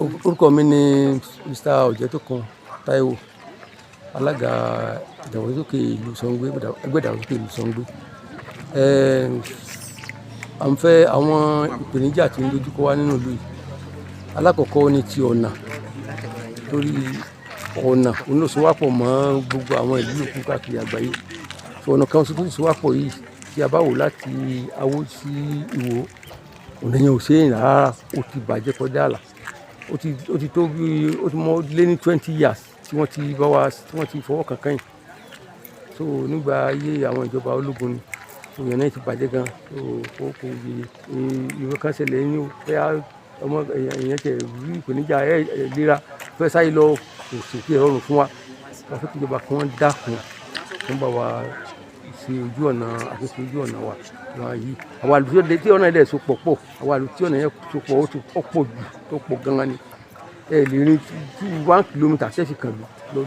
Orúkọ mi ni Mr. Ọ̀jẹ́tókun Táíwò, alága ìdàgbàsókè ìlú Ṣàngó, ẹgbẹ́ ìdàgbàsókè ìlú Ṣàngó. À ń fẹ́ àwọn ìpèníjà tí ń dojú kọ wá nínú ìlú yìí. Alákọ̀ọ́kọ́ ni ti ọ̀nà, torí ọ̀nà oníṣòwápọ̀ mọ́ gbogbo àwọn ìlú yòókù káàkiri àgbáyé. Ọ̀nà kan ṣoṣo tó ṣòwápọ̀ yìí, tí a bá wò láti Awó sí Ìwó, ọ̀nà yẹn ò ṣe é rìn rárá, ó ti bàjẹ́ kọjá ààlà. Ó ti tó bí ó ti mọ́ lé ní 20 years tí wọ́n ti fọwọ́ kàn kẹ́yìn. So nígbà ayé àwọn ìjọba ológun ni ọ̀nà náà ti bàjẹ́ gan. Kò ìwé kan ṣẹlẹ̀ ní pé ọmọ èèyàn tẹ̀ rí ìpèníjà ìlera fẹ́ sáyé lọ, kò sì kí ẹ rọrùn fún wa. Wọ́n fẹ́ kí ìjọba kí wọ́n dákun, kí wọ́n bá wa ṣe ojú ọ̀nà àtúnṣe ojú ọ̀nà wa yìí. Àwọn àlùfíà tí ọ̀nà ilẹ̀ sopọ̀ pọ̀, àwọn àlùfíà tí ọ̀nà yẹn sopọ̀ ó pọ̀ jù, tó pọ̀ gan-an ni. Ẹ lè rin 1 kilometre ṣẹ́ẹ̀fì kan lọ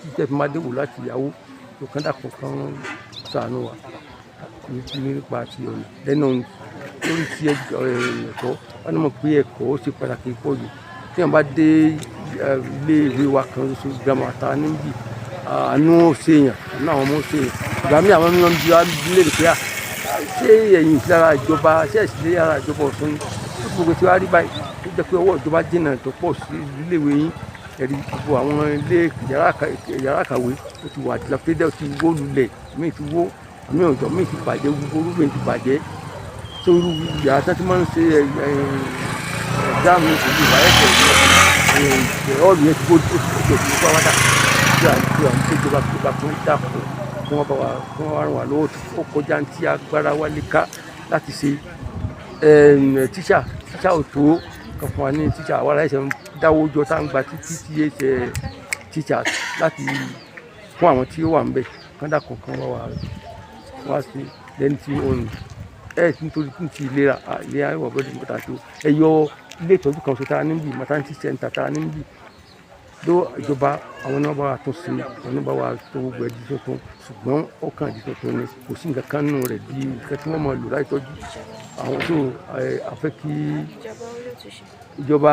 tí ṣẹ́ẹ̀fì máa dé wò láti Awó tó kán dàpọ̀ kan ṣàánú wa nípa ti ọ̀nà. Lẹ́nu lórí ti ẹ̀kọ́, wọ́n ní mọ̀ pé ẹ̀kọ́ ó ṣe pàtàkì pọ̀ jù. Tí wọ́n bá dé ilé ìwé wa kan ṣoṣo girama ta níbí, àánú ó ṣe èèyàn, àánú àwọn ọmọ ó ṣe èèyàn. Ìgbà mí àwọn mìíràn bí wá léèrè pé ṣé ẹ̀yin sí lára ìjọba, ṣé ẹ̀sìn lé lára ìjọba Ọ̀ṣun yìí? Ó gbogbo tí wàá rí báyìí, ó jẹ́ pé ọwọ́ ìjọba jìnnà tó pọ̀ sí ilé ìwé yín. Ẹ̀rí gbogbo àwọn ilé yàrá kàwé ó ti wà dilapidated, ó ti wó lulẹ̀, míì ti wó, àmì ọ̀jọ̀ míì ti bàjẹ́, gbogbo orúkọ ti bàjẹ́. So irú yàrá tí wọ́n ti máa ń ṣe exam ìlú ìbáyẹ̀kọ̀ ọ̀lù yẹn ti bó tó ti kọ́ wájà. Bí àwọn ìjọba kan dàpọ̀ kí wọ́n bá wa ràn wá lọ́wọ́, ó kọjá tí agbára wa lè ká láti ṣe. Tíṣà ò tó kan fún wa ní tíṣà, àwa aláìsàn ń dáwó jọ tá ń gba títí tí yé ṣe tíṣà láti fún àwọn tí ó wà ń bẹ̀. Kán dàpọ̀ kan wá sí lẹ́ni tí ó ń nítorí ti ìlera ìwà bọ́dì mọ́ta tó ẹyọ ilé ìtọ́jú kan ṣoṣo tá a níbí, maternity center tá a níbí. Ló ìjọba àwọn náà bá wa tún ṣe, àwọn náà bá wa tó gbogbo ẹ̀dí tuntun, ṣùgbọ́n ó kàn di tuntun ni, kò sí nǹkan kan nínú rẹ̀ bí nǹkan tí wọ́n máa lò láì tọ́jú àwọn tó àfẹ́ kí ìjọba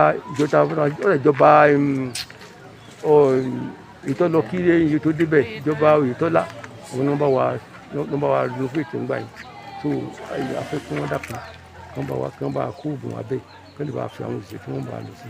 ìtọ́lọ kí iye tó débẹ̀, ìjọba Oyètọ́lá àwọn náà bá wa renovate ńgbà yìí. So àfẹ́ kí wọ́n dàpọ̀, kí wọ́n bá kó oògùn abẹ́, kí wọ́n lè bá fi àwọn òṣìṣẹ́ tí wọ́n bá lò sí.